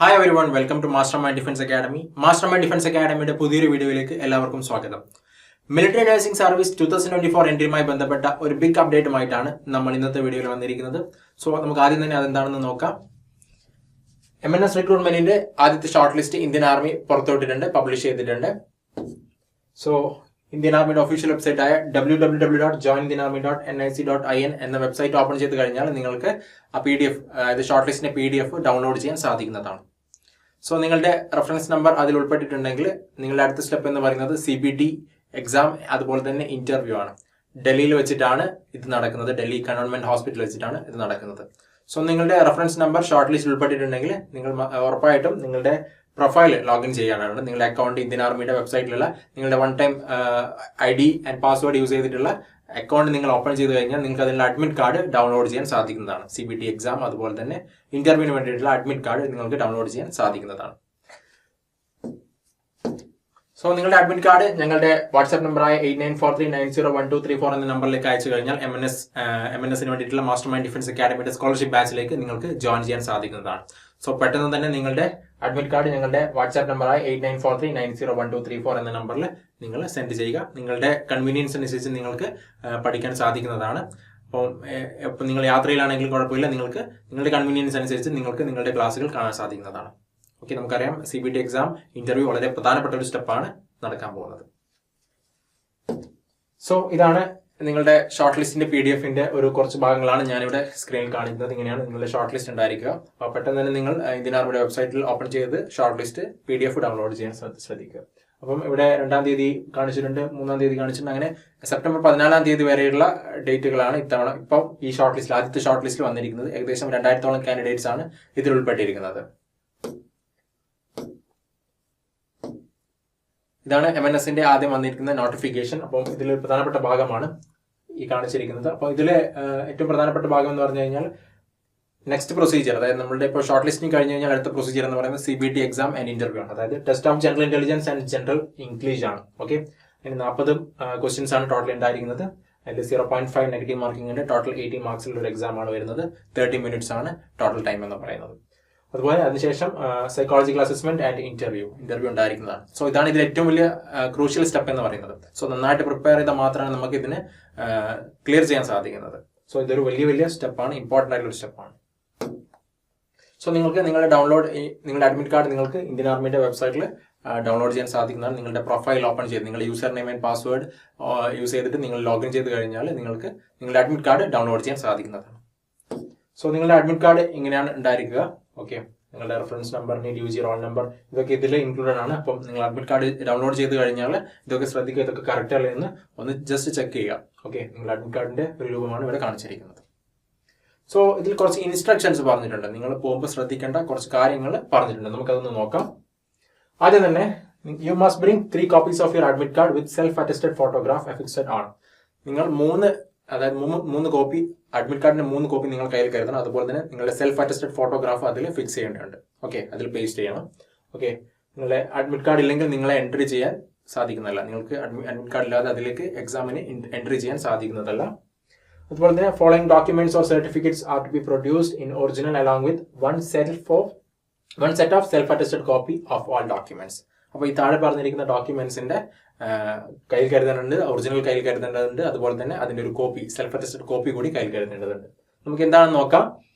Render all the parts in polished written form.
Hi everyone, welcome to master mind defence academy. Master mind defence അക്കാഡമിയുടെ പുതിയൊരു വീഡിയോയിലേക്ക് എല്ലാവർക്കും സ്വാഗതം. മിലിറ്ററി നഴ്സിംഗ് സർവീസ് 2024 എൻട്രിയുമായി ബന്ധപ്പെട്ട ഒരു ബിഗ് അപ്ഡേറ്റുമായിട്ടാണ് നമ്മൾ ഇന്നത്തെ വീഡിയോയിൽ വന്നിരിക്കുന്നത്. സോ നമുക്ക് ആദ്യം തന്നെ അതെന്താണെന്ന് നോക്കാം. MNS റിക്രൂട്ട്മെന്റിന്റെ ആദ്യത്തെ ഷോർട്ട് ലിസ്റ്റ് ഇന്ത്യൻ ആർമി പുറത്തുവിട്ടിട്ടുണ്ട്, പബ്ലിഷ് ചെയ്തിട്ടുണ്ട്. സോ ഇന്ത്യൻ ആർമിയുടെ ഒഫീഷ്യൽ വെബ്സൈറ്റ് ആയ www.joinindianarmy.nic.in എന്ന വെബ്സൈറ്റ് ഓപ്പൺ ചെയ്ത് കഴിഞ്ഞാൽ നിങ്ങൾക്ക് ആ PDF, അതായത് ഷോർട്ട് ലിസ്റ്റിന്റെ PDF ഡൗൺലോഡ് ചെയ്യാൻ സാധിക്കുന്നതാണ്. സോ നിങ്ങളുടെ റെഫറൻസ് നമ്പർ അതിൽ ഉൾപ്പെട്ടിട്ടുണ്ടെങ്കിൽ നിങ്ങളുടെ അടുത്ത സ്റ്റെപ്പ് എന്ന് പറയുന്നത് CBT എക്സാം, അതുപോലെ തന്നെ ഇന്റർവ്യൂ ആണ്. ഡൽഹിയിൽ വെച്ചിട്ടാണ് ഇത് നടക്കുന്നത്. ഡൽഹി കന്റോൺമെന്റ് ഹോസ്പിറ്റൽ വെച്ചിട്ടാണ് ഇത് നടക്കുന്നത്. സോ നിങ്ങളുടെ റെഫറൻസ് നമ്പർ ഷോർട്ട് ലിസ്റ്റിൽ ഉൾപ്പെട്ടിട്ടുണ്ടെങ്കിൽ നിങ്ങൾ ഉറപ്പായിട്ടും നിങ്ങളുടെ പ്രൊഫൈൽ ലോഗിൻ ചെയ്യാനാണ്. നിങ്ങളുടെ അക്കൗണ്ട് ഇന്ത്യൻ ആർമിയുടെ വെബ്സൈറ്റിലുള്ള നിങ്ങളുടെ one time ID and password use ചെയ്തിട്ടുള്ള അക്കൗണ്ട് നിങ്ങൾ ഓപ്പൺ ചെയ്ത് കഴിഞ്ഞാൽ നിങ്ങൾക്ക് അതിനുള്ള അഡ്മിറ്റ് കാർഡ് ഡൗൺലോഡ് ചെയ്യാൻ സാധിക്കുന്നതാണ്. CBT എക്സാം അതുപോലെ തന്നെ ഇന്റർവ്യൂവിന് വേണ്ടിയിട്ടുള്ള അഡ്മിറ്റ് കാർഡ് നിങ്ങൾക്ക് ഡൗൺലോഡ് ചെയ്യാൻ സാധിക്കുന്നതാണ്. സോ നിങ്ങളുടെ അഡ്മിറ്റ് കാർഡ് ഞങ്ങളുടെ വാട്സ്ആപ്പ് നമ്പറായ 8943901234 എന്ന നമ്പറിലേക്ക് അയച്ചു കഴിഞ്ഞാൽ MNSന് വേണ്ടിയിട്ടുള്ള മാസ്റ്റർ മൈൻഡ് ഡിഫൻസ് അക്കാഡമിയുടെ സ്കോളർഷിപ്പ് ബാച്ചിലേക്ക് നിങ്ങൾക്ക് ജോയിൻ ചെയ്യാൻ സാധിക്കുന്നതാണ്. സോ പെട്ടെന്ന് തന്നെ നിങ്ങളുടെ അഡ്മിറ്റ് കാർഡ് ഞങ്ങളുടെ വാട്സ്ആപ്പ് നമ്പറായ 8943901234 എന്ന നമ്പറിൽ നിങ്ങൾ സെൻഡ് ചെയ്യുക. നിങ്ങളുടെ കൺവീനിയൻസ് അനുസരിച്ച് നിങ്ങൾക്ക് പഠിക്കാൻ സാധിക്കുന്നതാണ്. അപ്പോൾ നിങ്ങൾ യാത്രയിലാണെങ്കിലും കുഴപ്പമില്ല, നിങ്ങൾക്ക് നിങ്ങളുടെ കൺവീനിയൻസ് അനുസരിച്ച് നിങ്ങൾക്ക് നിങ്ങളുടെ ക്ലാസ്സുകൾ കാണാൻ സാധിക്കുന്നതാണ്. ഓക്കെ, നമുക്കറിയാം CBT എക്സാം ഇന്റർവ്യൂ വളരെ പ്രധാനപ്പെട്ട ഒരു സ്റ്റെപ്പാണ് നടക്കാൻ പോകുന്നത്. സോ ഇതാണ് നിങ്ങളുടെ ഷോർട്ട് ലിസ്റ്റിന്റെ PDFന്റെ ഒരു കുറച്ച് ഭാഗങ്ങളാണ് ഞാനിവിടെ സ്ക്രീനിൽ കാണിക്കുന്നത്. ഇങ്ങനെയാണ് നിങ്ങളുടെ ഷോർട്ട് ലിസ്റ്റ് ഉണ്ടായിരിക്കുക. അപ്പോൾ പെട്ടെന്ന് തന്നെ നിങ്ങൾ ഇന്ത്യൻ ആർമിയുടെ വെബ്സൈറ്റിൽ ഓപ്പൺ ചെയ്ത് ഷോർട്ട് ലിസ്റ്റ് PDF ഡൗൺലോഡ് ചെയ്യാൻ ശ്രദ്ധിക്കുക. അപ്പം ഇവിടെ 2-ാം തീയതി കാണിച്ചിട്ടുണ്ട്, 3-ാം തീയതി കാണിച്ചിട്ടുണ്ട്. അങ്ങനെ സെപ്റ്റംബർ 14-ാം തീയതി വരെയുള്ള ഡേറ്റുകളാണ് ഇത്തവണ ഇപ്പം ഈ ഷോർട്ട് ലിസ്റ്റിൽ, ആദ്യത്തെ ഷോർട്ട് ലിസ്റ്റിൽ വന്നിരിക്കുന്നത്. ഏകദേശം 2000-ഓളം കാൻഡിഡേറ്റ്സ് ആണ് ഇതിൽ ഉൾപ്പെട്ടിരിക്കുന്നത്. ഇതാണ് MNSന്റെ ആദ്യം വന്നിരിക്കുന്ന നോട്ടിഫിക്കേഷൻ. അപ്പം ഇതിൽ പ്രധാനപ്പെട്ട ഭാഗമാണ് ഈ കാണിച്ചിരിക്കുന്നത്. അപ്പോൾ ഇതിലെ ഏറ്റവും പ്രധാനപ്പെട്ട ഭാഗം എന്ന് പറഞ്ഞു കഴിഞ്ഞാൽ നെക്സ്റ്റ് പ്രൊസീജിയർ, അതായത് നമ്മളുടെ ഇപ്പോൾ ഷോർട്ട് ലിസ്റ്റിംഗ് കഴിഞ്ഞ് കഴിഞ്ഞാൽ അടുത്ത പ്രൊസീജിയർ എന്ന് പറയുന്നത് CBT എക്സാം ആൻഡ് ഇന്റർവ്യൂ ആണ്. അതായത് test of general intelligence and general English ആണ്. ഓക്കെ, അതിന് 40 ക്വസ്റ്റ്യൻസ് ആണ് ടോട്ടൽ ഉണ്ടായിരിക്കുന്നത്. അതിൽ 0.5 നെഗറ്റീവ് മാർക്കിംഗ് ഉണ്ട്. ടോട്ടൽ 80 മാർക്സിലുള്ള ഒരു എക്സാം ആണ് വരുന്നത്. 30 മിനിറ്റ്സ് ആണ് ടോട്ടൽ ടൈം എന്ന് പറയുന്നത്. അതുപോലെ അതിനുശേഷം സൈക്കോളജിക്കൽ അസസ്മെന്റ് ആൻഡ് ഇന്റർവ്യൂ ഉണ്ടായിരിക്കുന്നതാണ്. സോ ഇതാണ് ഇതിൽ ഏറ്റവും വലിയ ക്രൂഷ്യൽ സ്റ്റെപ്പ് എന്ന് പറയുന്നത്. സോ നന്നായിട്ട് പ്രിപ്പയർ ചെയ്താൽ മാത്രമാണ് നമുക്ക് ഇതിന് ക്ലിയർ ചെയ്യാൻ സാധിക്കുന്നത്. സോ ഇതൊരു വലിയ സ്റ്റെപ്പാണ്, ഇമ്പോർട്ടൻ്റ് ആയിട്ടുള്ള ഒരു സ്റ്റെപ്പാണ്. സോ നിങ്ങൾക്ക് നിങ്ങളുടെ അഡ്മിറ്റ് കാർഡ് നിങ്ങൾക്ക് ഇന്ത്യൻ ആർമിയുടെ വെബ്സൈറ്റിൽ ഡൗൺലോഡ് ചെയ്യാൻ സാധിക്കുന്നതാണ്. നിങ്ങളുടെ പ്രൊഫൈൽ ഓപ്പൺ ചെയ്ത് നിങ്ങളുടെ user name and password use ചെയ്തിട്ട് നിങ്ങൾ ലോഗിൻ ചെയ്ത് കഴിഞ്ഞാൽ നിങ്ങൾക്ക് നിങ്ങളുടെ അഡ്മിറ്റ് കാർഡ് ഡൗൺലോഡ് ചെയ്യാൻ സാധിക്കുന്നതാണ്. സോ നിങ്ങളുടെ അഡ്മിറ്റ് കാർഡ് ഇങ്ങനെയാണ് ഉണ്ടായിരിക്കുക. ഓക്കെ, നിങ്ങളുടെ reference number, UG roll number, ഇതൊക്കെ ഇതിൽ ഇൻക്ലൂഡഡ് ആണ്. അപ്പം നിങ്ങൾ അഡ്മിറ്റ് കാർഡ് ഡൗൺലോഡ് ചെയ്ത് കഴിഞ്ഞാൽ ഇതൊക്കെ ശ്രദ്ധിക്കുക, ഇതൊക്കെ കറക്റ്റ് അല്ലേ എന്ന് ഒന്ന് ജസ്റ്റ് ചെക്ക് ചെയ്യുക. ഓക്കെ, നിങ്ങളുടെ അഡ്മിറ്റ് കാർഡിന്റെ ഒരു രൂപമാണ് ഇവിടെ കാണിച്ചിരിക്കുന്നത്. സോ ഇതിൽ കുറച്ച് ഇൻസ്ട്രക്ഷൻസ് പറഞ്ഞിട്ടുണ്ട്. നിങ്ങൾ പോകുമ്പോൾ ശ്രദ്ധിക്കേണ്ട കുറച്ച് കാര്യങ്ങൾ പറഞ്ഞിട്ടുണ്ട്. നമുക്കതൊന്ന് നോക്കാം. ആദ്യം തന്നെ you must bring 3 copies of your admit card with self attested photograph affixed on. നിങ്ങൾ 3 കോപ്പി അഡ്മിറ്റ് കാർഡിന്റെ 3 കോപ്പി നിങ്ങൾ കയ്യിൽ കരുതണം. അതുപോലെ തന്നെ നിങ്ങളുടെ സെൽഫ് അറ്റസ്റ്റഡ് ഫോട്ടോഗ്രാഫ് അതിൽ ഫിക്സ് ചെയ്യേണ്ടതുണ്ട്. ഓക്കെ, അതിൽ പേസ്റ്റ് ചെയ്യണം. ഓക്കെ, നിങ്ങളുടെ അഡ്മിറ്റ് കാർഡ് ഇല്ലെങ്കിൽ നിങ്ങളെ എൻട്രി ചെയ്യാൻ സാധിക്കുന്നതല്ല. നിങ്ങൾക്ക് അഡ്മിറ്റ് കാർഡ് ഇല്ലാതെ അതിലേക്ക് എക്സാമിന് എൻട്രി ചെയ്യാൻ സാധിക്കുന്നതല്ല. അതുപോലെ തന്നെ following documents or certificates are to be produced in original along with one set of self attested copy of all documents. അപ്പോൾ ഈ താഴെ പറഞ്ഞിരിക്കുന്ന ഡോക്യുമെന്റ്സിന്റെ കയ്യിൽ കരുതേണ്ടതുണ്ട്, ഒറിജിനൽ കയ്യിൽ കരുതേണ്ടതുണ്ട്. അതുപോലെ തന്നെ അതിന്റെ ഒരു കോപ്പി, സെൽഫ് അറ്റസ്റ്റഡ് കോപ്പി കൂടി കയ്യിൽ കരുതേണ്ടതുണ്ട്. നമുക്ക് എന്താണെന്ന് നോക്കാം.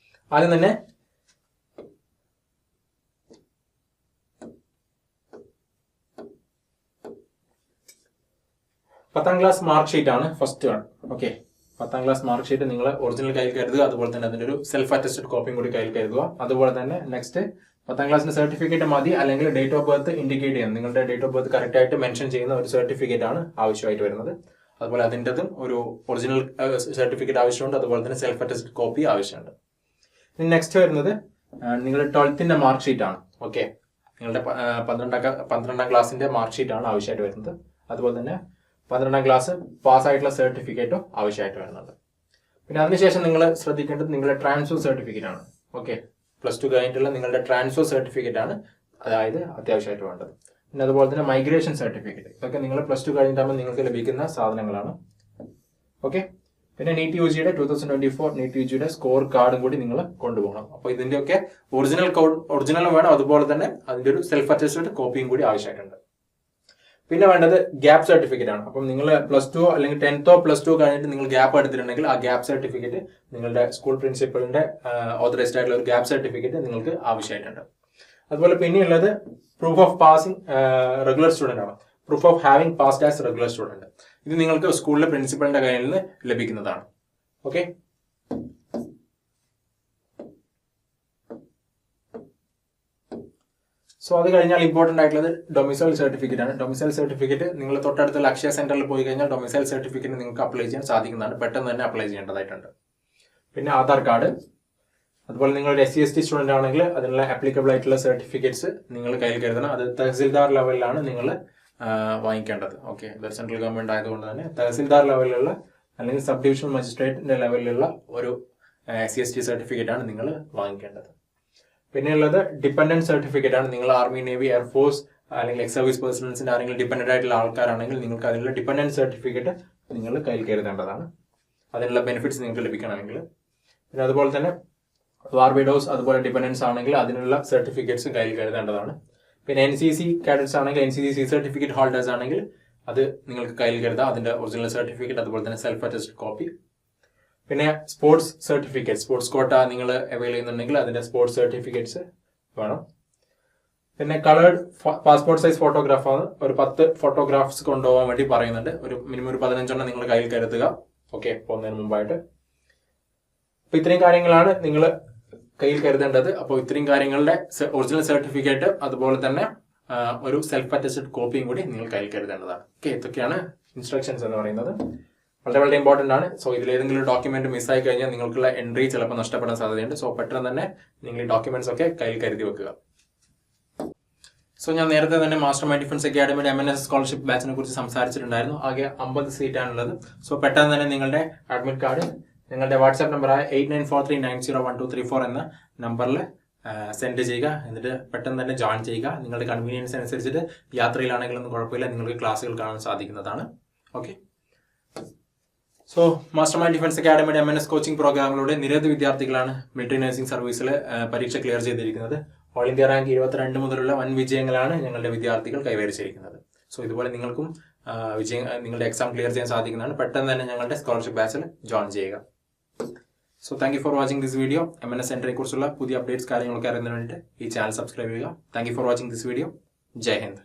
ആദ്യം തന്നെ പത്താം ക്ലാസ് മാർക്ക് ഷീറ്റ് ആണ് first one. Okay, 10ാം class mark sheet നിങ്ങൾ ഒറിജിനൽ കയ്യിൽ കരുതുക. അതുപോലെ തന്നെ അതിന്റെ ഒരു സെൽഫ് അറ്റസ്റ്റഡ് കോപ്പിയും കൂടി കയ്യിൽ കരുതുക. അതുപോലെ തന്നെ നെക്സ്റ്റ് 10ാം ക്ലാസ്സിന്റെ സർട്ടിഫിക്കറ്റ് മതി, അല്ലെങ്കിൽ ഡേറ്റ് ഓഫ് ബർത്ത് ഇൻഡിക്കേറ്റ് ചെയ്യുന്നത്, നിങ്ങളുടെ ഡേറ്റ് ഓഫ് ബർത്ത് കറക്റ്റ് ആയിട്ട് മെൻഷൻ ചെയ്യുന്ന ഒരു സർട്ടിഫിക്കറ്റ് ആണ് ആവശ്യമായിട്ട് വരുന്നത്. അതുപോലെ അതിൻ്റെതും ഒരു ഒറിജിനൽ സർട്ടിഫിക്കറ്റ് ആവശ്യമുണ്ട്. അതുപോലെ തന്നെ സെൽഫ് അറ്റസ്റ്റഡ് കോപ്പി ആവശ്യമുണ്ട്. ഇനി നെക്സ്റ്റ് വരുന്നത് നിങ്ങളുടെ 12th മാർക്ക് ഷീറ്റ് ആണ്. ഓക്കെ, നിങ്ങളുടെ 12ാം ക്ലാസ്സിന്റെ മാർക്ക് ഷീറ്റ് ആണ് ആവശ്യമായിട്ട് വരുന്നത്. അതുപോലെ തന്നെ 12ാം ക്ലാസ് പാസ്സായിട്ടുള്ള സർട്ടിഫിക്കറ്റും ആവശ്യമായിട്ട് വരുന്നുണ്ട്. പിന്നെ അതിനുശേഷം നിങ്ങൾ ശ്രദ്ധിക്കേണ്ടത് നിങ്ങളുടെ ട്രാൻസ്ഫർ സർട്ടിഫിക്കറ്റ് ആണ്. ഓക്കെ, +2 കഴിഞ്ഞിട്ടുള്ള നിങ്ങളുടെ ട്രാൻസ്ഫർ സർട്ടിഫിക്കറ്റ് ആണ് അതായത് അത്യാവശ്യമായിട്ട് വേണ്ടത്. പിന്നെ അതുപോലെ തന്നെ മൈഗ്രേഷൻ സർട്ടിഫിക്കറ്റ്, ഇതൊക്കെ നിങ്ങൾ +2 കഴിഞ്ഞിട്ടാകുമ്പോൾ നിങ്ങൾക്ക് ലഭിക്കുന്ന സാധനങ്ങളാണ്. ഓക്കെ, പിന്നെ നീറ്റ് യു ജിയുടെ 2024 നീറ്റ് യു ജിയുടെ സ്കോർ കാർഡും കൂടി നിങ്ങൾ കൊണ്ടുപോകണം. അപ്പോൾ ഇതിന്റെയൊക്കെ ഒറിജിനലും വേണം, അതുപോലെ തന്നെ അതിന്റെ ഒരു സെൽഫ് അറ്റസ്റ്റഡ് കോപ്പിയും കൂടി ആവശ്യമായിട്ടുണ്ട്. പിന്നെ വേണ്ടത് ഗ്യാപ്പ് സർട്ടിഫിക്കറ്റ് ആണ്. അപ്പം നിങ്ങൾ +2 അല്ലെങ്കിൽ 10th +2 കഴിഞ്ഞിട്ട് നിങ്ങൾ ഗ്യാപ്പ് എടുത്തിട്ടുണ്ടെങ്കിൽ ആ ഗ്യാപ്പ് സർട്ടിഫിക്കറ്റ് നിങ്ങളുടെ സ്കൂൾ പ്രിൻസിപ്പലിന്റെ ഓതറൈസ്ഡ് ആയിട്ടുള്ള ഒരു ഗ്യാപ്പ് സർട്ടിഫിക്കറ്റ് നിങ്ങൾക്ക് ആവശ്യമായിട്ടുണ്ട്. അതുപോലെ പിന്നെയുള്ളത് proof of passing regular student ആണ്. Proof of having passed as regular student. ഇത് നിങ്ങൾക്ക് സ്കൂളിലെ പ്രിൻസിപ്പലിന്റെ കയ്യിൽ നിന്ന് ലഭിക്കുന്നതാണ്. ഓക്കെ, സോ അത് കഴിഞ്ഞാൽ ഇമ്പോർട്ടന്റ് ആയിട്ടുള്ളത് ഡൊമിസൈൽ സർട്ടിഫിക്കറ്റ് ആണ്. ഡൊമിസൈൽ സർട്ടിഫിക്കറ്റ് നിങ്ങൾ തൊട്ടടുത്തുള്ള അക്ഷയ സെന്ററിൽ പോയി കഴിഞ്ഞാൽ ഡൊമിസൈൽ സർട്ടിഫിക്കറ്റ് നിങ്ങൾക്ക് അപ്ലൈ ചെയ്യാൻ സാധിക്കുന്നതാണ്. പെട്ടെന്ന് തന്നെ അപ്ലൈ ചെയ്യേണ്ടതായിട്ടുണ്ട്. പിന്നെ ആധാർ കാർഡ്, അതുപോലെ നിങ്ങളുടെ SC/ST സ്റ്റുഡന്റ് ആണെങ്കിൽ അതിനുള്ള ആപ്ലിക്കബിൾ ആയിട്ടുള്ള സർട്ടിഫിക്കറ്റ്സ് നിങ്ങൾ കയ്യിൽ കരുതണം. അത് തഹസിൽദാർ ലെവലിലാണ് നിങ്ങൾ വാങ്ങിക്കേണ്ടത്. ഓക്കെ, ഇത് സെൻട്രൽ ഗവൺമെന്റ് ആയതുകൊണ്ട് തന്നെ തഹസിൽദാർ ലെവലിലുള്ള അല്ലെങ്കിൽ സബ് ഡിവിഷണൽ മജിസ്ട്രേറ്റിന്റെ ലെവലിലുള്ള ഒരു SC/ST സർട്ടിഫിക്കറ്റ് ആണ് നിങ്ങൾ വാങ്ങിക്കേണ്ടത്. പിന്നെയുള്ളത് ഡിപെൻഡന്റ് സർട്ടിഫിക്കറ്റ് ആണ്. നിങ്ങൾ ആർമി, നേവി, എയർഫോഴ്സ് അല്ലെങ്കിൽ എക്സ് സർവീസ് പേഴ്സണൽസിന്റെ ആരെങ്കിലും ഡിപെൻഡന്റ് ആയിട്ടുള്ള ആൾക്കാരാണെങ്കിൽ നിങ്ങൾക്ക് അതിനുള്ള ഡിപെൻഡന്റ് സർട്ടിഫിക്കറ്റ് നിങ്ങൾ കയ്യിൽ കരുതേണ്ടതാണ്, അതിനുള്ള ബെനിഫിറ്റ്സ് നിങ്ങൾക്ക് ലഭിക്കണമെങ്കിൽ. പിന്നെ അതുപോലെ തന്നെ വാർ വിഡോസ് അതുപോലെ ഡിപെൻഡൻസ് ആണെങ്കിൽ അതിനുള്ള സർട്ടിഫിക്കറ്റ്സ് കയ്യിൽ കരുതേണ്ടതാണ്. പിന്നെ NCC കാഡറ്റ്സ് ആണെങ്കിൽ NCC സർട്ടിഫിക്കറ്റ് ഹോൾഡേഴ്സ് ആണെങ്കിൽ അത് നിങ്ങൾക്ക് കയ്യിൽ കരുതാം, അതിന്റെ ഒറിജിനൽ സർട്ടിഫിക്കറ്റ് അതുപോലെ തന്നെ സെൽഫ് അറ്റസ്റ്റഡ് കോപ്പി. പിന്നെ സ്പോർട്സ് സർട്ടിഫിക്കറ്റ്, സ്പോർട്സ് കോട്ട നിങ്ങൾ അവൈൽ ചെയ്യുന്നുണ്ടെങ്കിൽ അതിന്റെ സ്പോർട്സ് സർട്ടിഫിക്കറ്റ്സ് വേണം. പിന്നെ കളേർഡ് പാസ്പോർട്ട് സൈസ് ഫോട്ടോഗ്രാഫാണ്. ഒരു 10 ഫോട്ടോഗ്രാഫ്സ് കൊണ്ടുപോകാൻ വേണ്ടി പറയുന്നുണ്ട്. ഒരു മിനിമം ഒരു 15 നിങ്ങൾ കയ്യിൽ കരുതുക, ഓക്കെ, പോകുന്നതിന് മുമ്പായിട്ട്. അപ്പൊ ഇത്രയും കാര്യങ്ങളാണ് നിങ്ങൾ കയ്യിൽ കരുതേണ്ടത്. അപ്പോൾ ഇത്രയും കാര്യങ്ങളുടെ ഒറിജിനൽ സർട്ടിഫിക്കറ്റ് അതുപോലെ തന്നെ ഒരു സെൽഫ് അറ്റസ്റ്റഡ് കോപ്പിയും കൂടി നിങ്ങൾ കയ്യിൽ കരുതേണ്ടതാണ്. ഓക്കെ, ഇതൊക്കെയാണ് ഇൻസ്ട്രക്ഷൻസ് എന്ന് പറയുന്നത്. വളരെ വളരെ ഇമ്പോർട്ടന്റ് ആണ്. സോ ഇതിൽ ഏതെങ്കിലും ഡോക്യുമെന്റ് മിസ്സായി കഴിഞ്ഞാൽ നിങ്ങൾക്കുള്ള എൻട്രി ചിലപ്പോൾ നഷ്ടപ്പെടാൻ സാധ്യതയുണ്ട്. സോ പെട്ടെന്ന് തന്നെ നിങ്ങൾ ഈ ഡോക്യുമെന്റ്സ് ഒക്കെ കയ്യിൽ കരുതി വെക്കുക. സോ ഞാൻ നേരത്തെ തന്നെ മാസ്റ്റർ മൈൻഡ് ഡിഫൻസ് അക്കാഡമിയുടെ MNS സ്കോളർഷിപ്പ് ബാച്ചിനെ കുറിച്ച് സംസാരിച്ചിട്ടുണ്ടായിരുന്നു. ആകെ 50 സീറ്റാണുള്ളത്. സോ പെട്ടെന്ന് തന്നെ നിങ്ങളുടെ അഡ്മിറ്റ് കാർഡ് നിങ്ങളുടെ വാട്സ്ആപ്പ് നമ്പറായ 8943901234 എന്ന നമ്പറിൽ സെൻഡ് ചെയ്യുക. എന്നിട്ട് പെട്ടെന്ന് തന്നെ ജോയിൻ ചെയ്യുക. നിങ്ങളുടെ കൺവീനിയൻസ് അനുസരിച്ചിട്ട് യാത്രയിലാണെങ്കിലൊന്നും കുഴപ്പമില്ല, നിങ്ങൾക്ക് ക്ലാസ്സുകൾ കാണാൻ സാധിക്കുന്നതാണ്. Okay, so master mind defence അക്കാഡമിയുടെ MNS കോച്ചിങ് പ്രോഗ്രാമിലൂടെ നിരവധി വിദ്യാർത്ഥികളാണ് മിലിറ്ററി നഴ്സിംഗ് സർവീസിൽ പരീക്ഷ ക്ലിയർ ചെയ്തിരിക്കുന്നത്. ഓൾ ഇന്ത്യ റാങ്ക് 22 മുതലുള്ള വൻ വിജയങ്ങളാണ് ഞങ്ങളുടെ വിദ്യാർത്ഥികൾ കൈവരിച്ചിരിക്കുന്നത്. സോ ഇതുപോലെ നിങ്ങൾക്കും നിങ്ങളുടെ എക്സാം ക്ലിയർ ചെയ്യാൻ സാധിക്കുന്നതാണ്. പെട്ടെന്ന് തന്നെ ഞങ്ങളുടെ സ്കോളർഷിപ്പ് ബാച്ചിൽ ജോയിൻ ചെയ്യുക. So thank you for watching this video. MNS സെന്ററിനെ കുറിച്ചുള്ള പുതിയ അപ്ഡേറ്റ്സ് കാര്യങ്ങളൊക്കെ അറിയുന്നതിന് വേണ്ടിയിട്ട് ഈ ചാനൽ സബ്സ്ക്രൈബ് ചെയ്യുക. Thank you for watching this video. ജയ് ഹിന്ദ്.